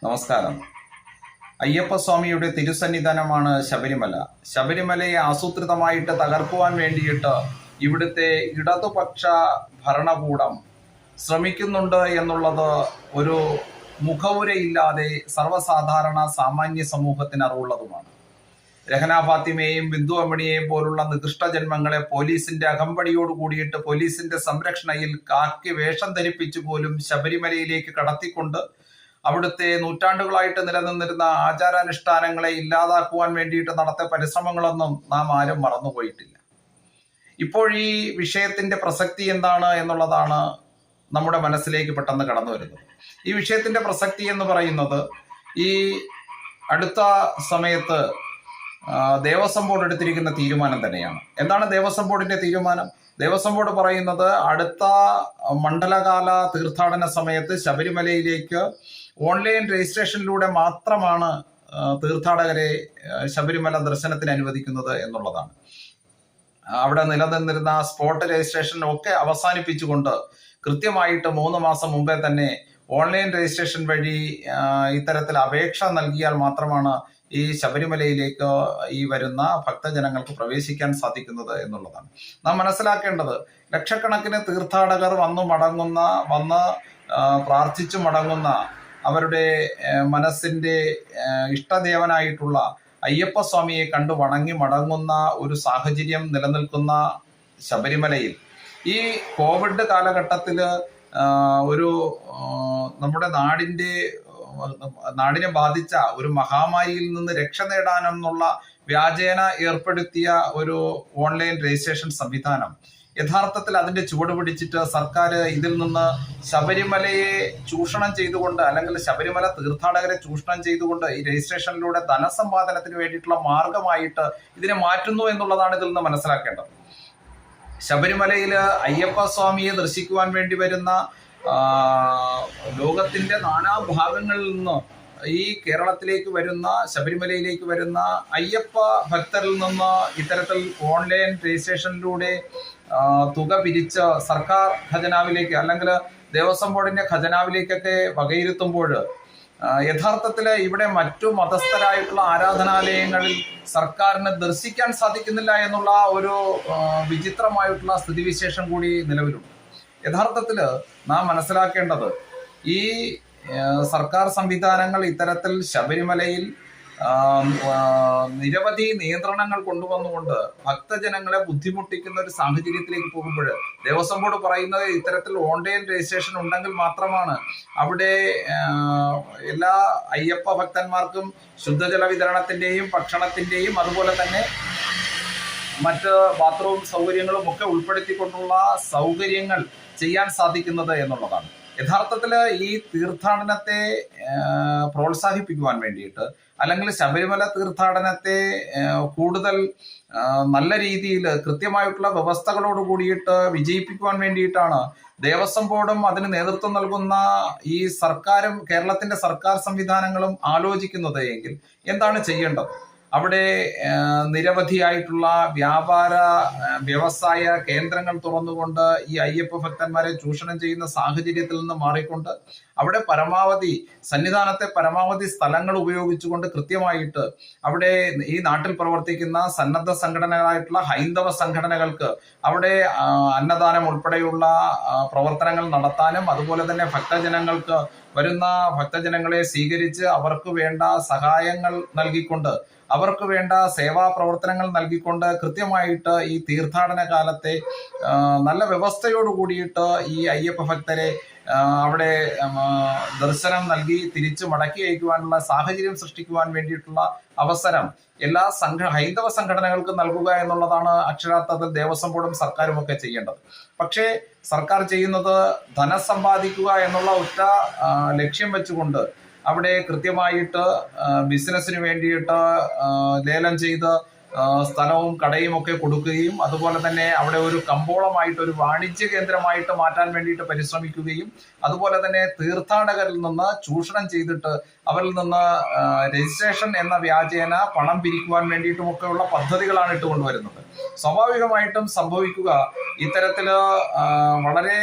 നമസ്കാരം. അയ്യപ്പസ്വാമിയുടെ തിരുസന്നിധാനമാണ് ശബരിമല. ശബരിമലയെ ആസൂത്രിതമായിട്ട് തകർക്കുവാൻ വേണ്ടിയിട്ട് ഇവിടുത്തെ ഇടതുപക്ഷ ഭരണകൂടം ശ്രമിക്കുന്നുണ്ട് എന്നുള്ളത് ഒരു മുഖവുരയില്ലാതെ സർവ്വസാധാരണ സാമാന്യ സമൂഹത്തിന് അറിവുള്ളതുമാണ്. രഹന ഫാത്തിമയെയും ബിന്ദു അമ്മിണിയെയും പോലുള്ള നികൃഷ്ട ജന്മങ്ങളെ പോലീസിന്റെ അകമ്പടിയോട് കൂടിയിട്ട് പോലീസിന്റെ സംരക്ഷണയിൽ കാക്കി വേഷം ധരിപ്പിച്ചു പോലും ശബരിമലയിലേക്ക് കടത്തിക്കൊണ്ട് അവിടുത്തെ നൂറ്റാണ്ടുകളായിട്ട് നിലനിന്നിരുന്ന ആചാരാനുഷ്ഠാനങ്ങളെ ഇല്ലാതാക്കുവാൻ വേണ്ടിയിട്ട് നടത്തിയ പരിശ്രമങ്ങളൊന്നും നാം ആരും മറന്നുപോയിട്ടില്ല. ഇപ്പോൾ ഈ വിഷയത്തിന്റെ പ്രസക്തി എന്താണ് എന്നുള്ളതാണ് നമ്മുടെ മനസ്സിലേക്ക് പെട്ടെന്ന് കടന്നു വരുന്നത്. ഈ വിഷയത്തിന്റെ പ്രസക്തി എന്ന് പറയുന്നത് ഈ അടുത്ത സമയത്ത് ദേവസ്വം ബോർഡ് എടുത്തിരിക്കുന്ന തീരുമാനം തന്നെയാണ്. എന്താണ് ദേവസ്വം ബോർഡിന്റെ തീരുമാനം? ദേവസ്വം ബോർഡ് പറയുന്നത് അടുത്ത മണ്ഡലകാല തീർത്ഥാടന സമയത്ത് ശബരിമലയിലേക്ക് ഓൺലൈൻ രജിസ്ട്രേഷനിലൂടെ മാത്രമാണ് തീർത്ഥാടകരെ ശബരിമല ദർശനത്തിന് അനുവദിക്കുന്നത് എന്നുള്ളതാണ്. അവിടെ നിലനിന്നിരുന്ന സ്പോട്ട് രജിസ്ട്രേഷൻ ഒക്കെ അവസാനിപ്പിച്ചുകൊണ്ട് കൃത്യമായിട്ട് 3 മാസം മുമ്പേ തന്നെ ഓൺലൈൻ രജിസ്ട്രേഷൻ വഴി ഇത്തരത്തിൽ അപേക്ഷ നൽകിയാൽ മാത്രമാണ് ഈ ശബരിമലയിലേക്ക് ഈ വരുന്ന ഭക്തജനങ്ങൾക്ക് പ്രവേശിക്കാൻ സാധിക്കുന്നത് എന്നുള്ളതാണ്. നാം മനസ്സിലാക്കേണ്ടത്, ലക്ഷക്കണക്കിന് തീർത്ഥാടകർ വന്ന് പ്രാർത്ഥിച്ചു മടങ്ങുന്ന അവരുടെ മനസ്സിന്റെ ഇഷ്ടദേവനായിട്ടുള്ള അയ്യപ്പസ്വാമിയെ കണ്ടു വണങ്ങി മടങ്ങുന്ന ഒരു സാഹചര്യം നിലനിൽക്കുന്ന ശബരിമലയിൽ ഈ കോവിഡ് കാലഘട്ടത്തിൽ ഒരു നമ്മുടെ നാടിനെ ബാധിച്ച ഒരു മഹാമാരിയിൽ നിന്ന് രക്ഷ നേടാനെന്നുള്ള വ്യാജേന ഏർപ്പെടുത്തിയ ഒരു ഓൺലൈൻ രജിസ്ട്രേഷൻ സംവിധാനം യഥാർത്ഥത്തിൽ അതിന്റെ ചുവട് പിടിച്ചിട്ട് സർക്കാർ ഇതിൽ നിന്ന് ശബരിമലയെ ചൂഷണം ചെയ്തുകൊണ്ട്, അല്ലെങ്കിൽ ശബരിമല തീർത്ഥാടകരെ ചൂഷണം ചെയ്തുകൊണ്ട് ഈ രജിസ്ട്രേഷനിലൂടെ ധനസമ്പാദനത്തിന് വേണ്ടിയിട്ടുള്ള മാർഗമായിട്ട് ഇതിനെ മാറ്റുന്നു എന്നുള്ളതാണ് ഇതിൽ നിന്ന് മനസ്സിലാക്കേണ്ടത്. ശബരിമലയിൽ അയ്യപ്പസ്വാമിയെ ദർശിക്കുവാൻ വേണ്ടി വരുന്ന ലോകത്തിന്റെ നാനാഭാഗങ്ങളിൽ നിന്ന് ഈ കേരളത്തിലേക്ക് വരുന്ന, ശബരിമലയിലേക്ക് വരുന്ന അയ്യപ്പ ഭക്തരിൽ നിന്ന് ഇത്തരത്തിൽ ഓൺലൈൻ രജിസ്ട്രേഷനിലൂടെ തുക പിരിച്ച് സർക്കാർ ഖജനാവിലേക്ക് അല്ലെങ്കിൽ ദേവസ്വം ബോർഡിന്റെ ഖജനാവിലേക്കൊക്കെ വകയിരുത്തുമ്പോൾ യഥാർത്ഥത്തില് ഇവിടെ മറ്റു മതസ്ഥരായിട്ടുള്ള ആരാധനാലയങ്ങളിൽ സർക്കാരിന് ദർശിക്കാൻ സാധിക്കുന്നില്ല എന്നുള്ള ഒരു വിചിത്രമായിട്ടുള്ള സ്ഥിതിവിശേഷം കൂടി നിലവിലുണ്ട്. യഥാർത്ഥത്തില് നാം മനസ്സിലാക്കേണ്ടത്, ഈ സർക്കാർ സംവിധാനങ്ങൾ ഇത്തരത്തിൽ ശബരിമലയിൽ നിരവധി നിയന്ത്രണങ്ങൾ കൊണ്ടുവന്നുകൊണ്ട് ഭക്തജനങ്ങളെ ബുദ്ധിമുട്ടിക്കുന്ന ഒരു സാഹചര്യത്തിലേക്ക് പോകുമ്പോൾ ദേവസ്വം ബോർഡ് പറയുന്നത് ഇത്തരത്തിൽ ഓൺലൈൻ രജിസ്ട്രേഷൻ ഉണ്ടെങ്കിൽ മാത്രമാണ് അവിടെ എല്ലാ അയ്യപ്പ ഭക്തന്മാർക്കും ശുദ്ധജല വിതരണത്തിന്റെയും ഭക്ഷണത്തിന്റെയും അതുപോലെ തന്നെ മറ്റ് ബാത്റൂം സൗകര്യങ്ങളും ഒക്കെ ഉൾപ്പെടുത്തിക്കൊണ്ടുള്ള സൗകര്യങ്ങൾ ചെയ്യാൻ സാധിക്കുന്നത് എന്നുള്ളതാണ്. യഥാർത്ഥത്തിൽ ഈ തീർത്ഥാടനത്തെ പ്രോത്സാഹിപ്പിക്കുവാൻ വേണ്ടിയിട്ട്, അല്ലെങ്കിൽ ശബരിമല തീർത്ഥാടനത്തെ കൂടുതൽ നല്ല രീതിയിൽ കൃത്യമായിട്ടുള്ള വ്യവസ്ഥകളോട് കൂടിയിട്ട് വിജയിപ്പിക്കുവാൻ വേണ്ടിയിട്ടാണ് ദേവസ്വം ബോർഡും അതിന് നേതൃത്വം നൽകുന്ന ഈ സർക്കാരും കേരളത്തിന്റെ സർക്കാർ സംവിധാനങ്ങളും ആലോചിക്കുന്നത് എങ്കിൽ എന്താണ് ചെയ്യേണ്ടത്? അവിടെ നിരവധിയായിട്ടുള്ള വ്യാപാര വ്യവസായ കേന്ദ്രങ്ങൾ തുറന്നുകൊണ്ട് ഈ അയ്യപ്പ ഭക്തന്മാരെ ചൂഷണം ചെയ്യുന്ന സാഹചര്യത്തിൽ നിന്ന് മാറിക്കൊണ്ട് അവിടെ സന്നിധാനത്തെ പരമാവധി സ്ഥലങ്ങൾ ഉപയോഗിച്ചുകൊണ്ട് കൃത്യമായിട്ട് അവിടെ ഈ നാട്ടിൽ പ്രവർത്തിക്കുന്ന സന്നദ്ധ സംഘടനകളായിട്ടുള്ള ഹൈന്ദവ സംഘടനകൾക്ക് അവിടെ അന്നദാനം ഉൾപ്പെടെയുള്ള പ്രവർത്തനങ്ങൾ നടത്താനും, അതുപോലെ തന്നെ വരുന്ന ഭക്തജനങ്ങളെ സ്വീകരിച്ച് അവർക്ക് വേണ്ട സഹായങ്ങൾ നൽകിക്കൊണ്ട്, അവർക്ക് വേണ്ട സേവാ പ്രവർത്തനങ്ങൾ നൽകിക്കൊണ്ട് കൃത്യമായിട്ട് ഈ തീർത്ഥാടന കാലത്തെ നല്ല വ്യവസ്ഥയോട് കൂടിയിട്ട് ഈ അയ്യപ്പ ഭക്തരെ അവിടെ ദർശനം നൽകി തിരിച്ചു മടക്കി അയക്കുവാനുള്ള സാഹചര്യം സൃഷ്ടിക്കുവാൻ വേണ്ടിയിട്ടുള്ള അവസരം എല്ലാ ഹൈന്ദവ സംഘടനകൾക്കും നൽകുക എന്നുള്ളതാണ് അക്ഷരാർത്ഥത്തിൽ ദേവസ്വം ബോർഡും സർക്കാരും ഒക്കെ ചെയ്യേണ്ടത്. പക്ഷേ സർക്കാർ ചെയ്യുന്നത് ധനം സമ്പാദിക്കുക എന്നുള്ള ഒറ്റ ലക്ഷ്യം വെച്ചുകൊണ്ട് അവിടെ കൃത്യമായിട്ട് ബിസിനസ്സിന് വേണ്ടിയിട്ട് ലേലം ചെയ്ത് സ്ഥലവും കടയും ഒക്കെ കൊടുക്കുകയും, അതുപോലെ തന്നെ അവിടെ ഒരു കമ്പോളമായിട്ട്, ഒരു വാണിജ്യ കേന്ദ്രമായിട്ട് മാറ്റാൻ വേണ്ടിയിട്ട് പരിശ്രമിക്കുകയും, അതുപോലെ തന്നെ തീർത്ഥാടകരിൽ നിന്ന് ചൂഷണം ചെയ്തിട്ട് അവരിൽ നിന്ന് രജിസ്ട്രേഷൻ എന്ന വ്യാജേന പണം പിരിക്കുവാൻ വേണ്ടിയിട്ടുമൊക്കെയുള്ള പദ്ധതികളാണ് ഇട്ടുകൊണ്ടുവരുന്നത്. സ്വാഭാവികമായിട്ടും സംഭവിക്കുക, ഇത്തരത്തില് വളരെ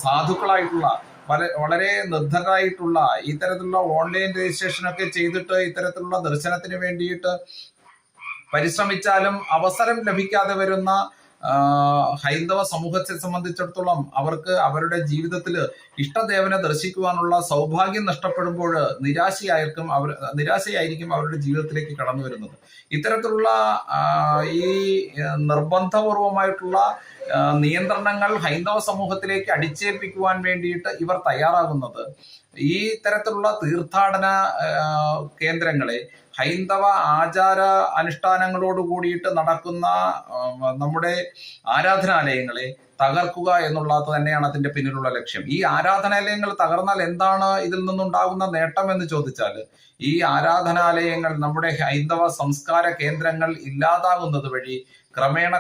സാധുക്കളായിട്ടുള്ള വളരെ നിർദ്ധരായിട്ടുള്ള ഇത്തരത്തിലുള്ള ഓൺലൈൻ രജിസ്ട്രേഷൻ ഒക്കെ ചെയ്തിട്ട് ഇത്തരത്തിലുള്ള ദർശനത്തിന് വേണ്ടിയിട്ട് പരിശ്രമിച്ചാലും അവസരം ലഭിക്കാതെ വരുന്ന ഹൈന്ദവ സമൂഹത്തെ സംബന്ധിച്ചിടത്തോളം അവർക്ക് അവരുടെ ജീവിതത്തിൽ ഇഷ്ടദേവനെ ദർശിക്കുവാനുള്ള സൗഭാഗ്യം നഷ്ടപ്പെടുമ്പോൾ നിരാശയായിരിക്കും അവരുടെ ജീവിതത്തിലേക്ക് കടന്നു വരുന്നത്. ഇത്തരത്തിലുള്ള ഈ നിർബന്ധപൂർവമായിട്ടുള്ള നിയന്ത്രണങ്ങൾ ഹൈന്ദവ സമൂഹത്തിലേക്ക് അടിച്ചേൽപ്പിക്കുവാൻ വേണ്ടിയിട്ട് ഇവർ തയ്യാറാകുന്നത് ഈ തരത്തിലുള്ള തീർത്ഥാടന കേന്ദ്രങ്ങളെ ഹൈന്ദവ ആചാര അനുഷ്ഠാനങ്ങളോട് കൂടിയിട്ട് നടക്കുന്ന നമ്മുടെ ആരാധനാലയങ്ങളെ തകർക്കുക എന്നുള്ളത് തന്നെയാണ് അതിന്റെ പിന്നിലുള്ള ലക്ഷ്യം. ഈ ആരാധനാലയങ്ങൾ തകർന്നാൽ എന്താണ് ഇതിൽ നിന്നുണ്ടാകുന്ന നേട്ടം എന്ന് ചോദിച്ചാൽ, ഈ ആരാധനാലയങ്ങൾ നമ്മുടെ ഹൈന്ദവ സംസ്കാര കേന്ദ്രങ്ങൾ ഇല്ലാതാകുന്നത് വഴി ക്രമേണ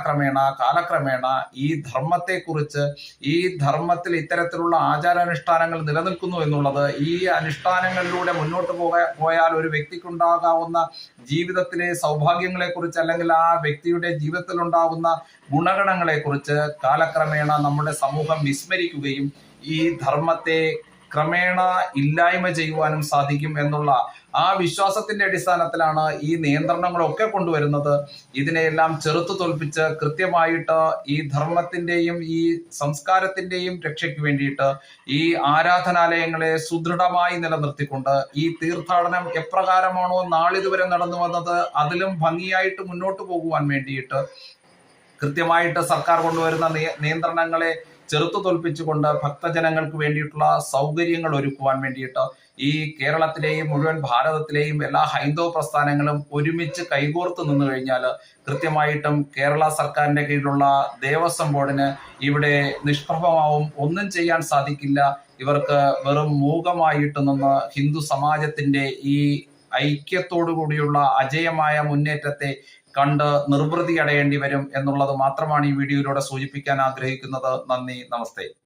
കാലക്രമേണ ഈ ധർമ്മത്തെക്കുറിച്ച്, ഈ ധർമ്മത്തിൽ ഇത്തരത്തിലുള്ള ആചാരാനുഷ്ഠാനങ്ങൾ നിലനിൽക്കുന്നു എന്നുള്ളത്, ഈ അനുഷ്ഠാനങ്ങളിലൂടെ മുന്നോട്ട് പോയാൽ ഒരു വ്യക്തിക്കുണ്ടാകാവുന്ന ജീവിതത്തിലെ സൗഭാഗ്യങ്ങളെക്കുറിച്ച് അല്ലെങ്കിൽ ആ വ്യക്തിയുടെ ജീവിതത്തിൽ ഉണ്ടാകുന്ന ഗുണഗണങ്ങളെക്കുറിച്ച് കാലക്രമേണ നമ്മുടെ സമൂഹം വിസ്മരിക്കുകയും ഈ ധർമ്മത്തെ ക്രമേണ ഇല്ലായ്മ ചെയ്യുവാനും സാധിക്കും എന്നുള്ള ആ വിശ്വാസത്തിന്റെ അടിസ്ഥാനത്തിലാണ് ഈ നിയന്ത്രണങ്ങളൊക്കെ കൊണ്ടുവരുന്നത്. ഇതിനെയെല്ലാം ചെറുത്തു തോൽപ്പിച്ച് കൃത്യമായിട്ട് ഈ ധർമ്മത്തിന്റെയും ഈ സംസ്കാരത്തിന്റെയും രക്ഷയ്ക്ക് വേണ്ടിയിട്ട് ഈ ആരാധനാലയങ്ങളെ സുദൃഢമായി നിലനിർത്തിക്കൊണ്ട് ഈ തീർത്ഥാടനം എപ്രകാരമാണോ നാളിതുവരെ നടന്നു വന്നത് അതിലും ഭംഗിയായിട്ട് മുന്നോട്ട് പോകുവാൻ വേണ്ടിയിട്ട് കൃത്യമായിട്ട് സർക്കാർ കൊണ്ടുവരുന്ന നിയന്ത്രണങ്ങളെ ചെറുത്തു തോൽപ്പിച്ചുകൊണ്ട് ഭക്തജനങ്ങൾക്ക് വേണ്ടിയിട്ടുള്ള സൗകര്യങ്ങൾ ഒരുക്കുവാൻ വേണ്ടിയിട്ട് ഈ കേരളത്തിലെയും മുഴുവൻ ഭാരതത്തിലെയും എല്ലാ ഹൈന്ദവ പ്രസ്ഥാനങ്ങളും ഒരുമിച്ച് കൈകോർത്ത് നിന്നു കഴിഞ്ഞാൽ കൃത്യമായിട്ടും കേരള സർക്കാരിന്റെ കീഴിലുള്ള ദേവസ്വം ബോർഡിന് ഇവിടെ നിഷ്പ്രഭമാവും, ഒന്നും ചെയ്യാൻ സാധിക്കില്ല. ഇവർക്ക് വെറും മൂകമായിട്ട് നിന്ന് ഹിന്ദു സമാജത്തിന്റെ ഈ ഐക്യത്തോടു കൂടിയുള്ള അജയമായ മുന്നേറ്റത്തെ കണ്ട് നിർവൃതി അടയേണ്ടി വരും എന്നുള്ളത് മാത്രമാണ് ഈ വീഡിയോയിലൂടെ സൂചിപ്പിക്കാൻ ആഗ്രഹിക്കുന്നത്. നന്ദി, നമസ്തേ.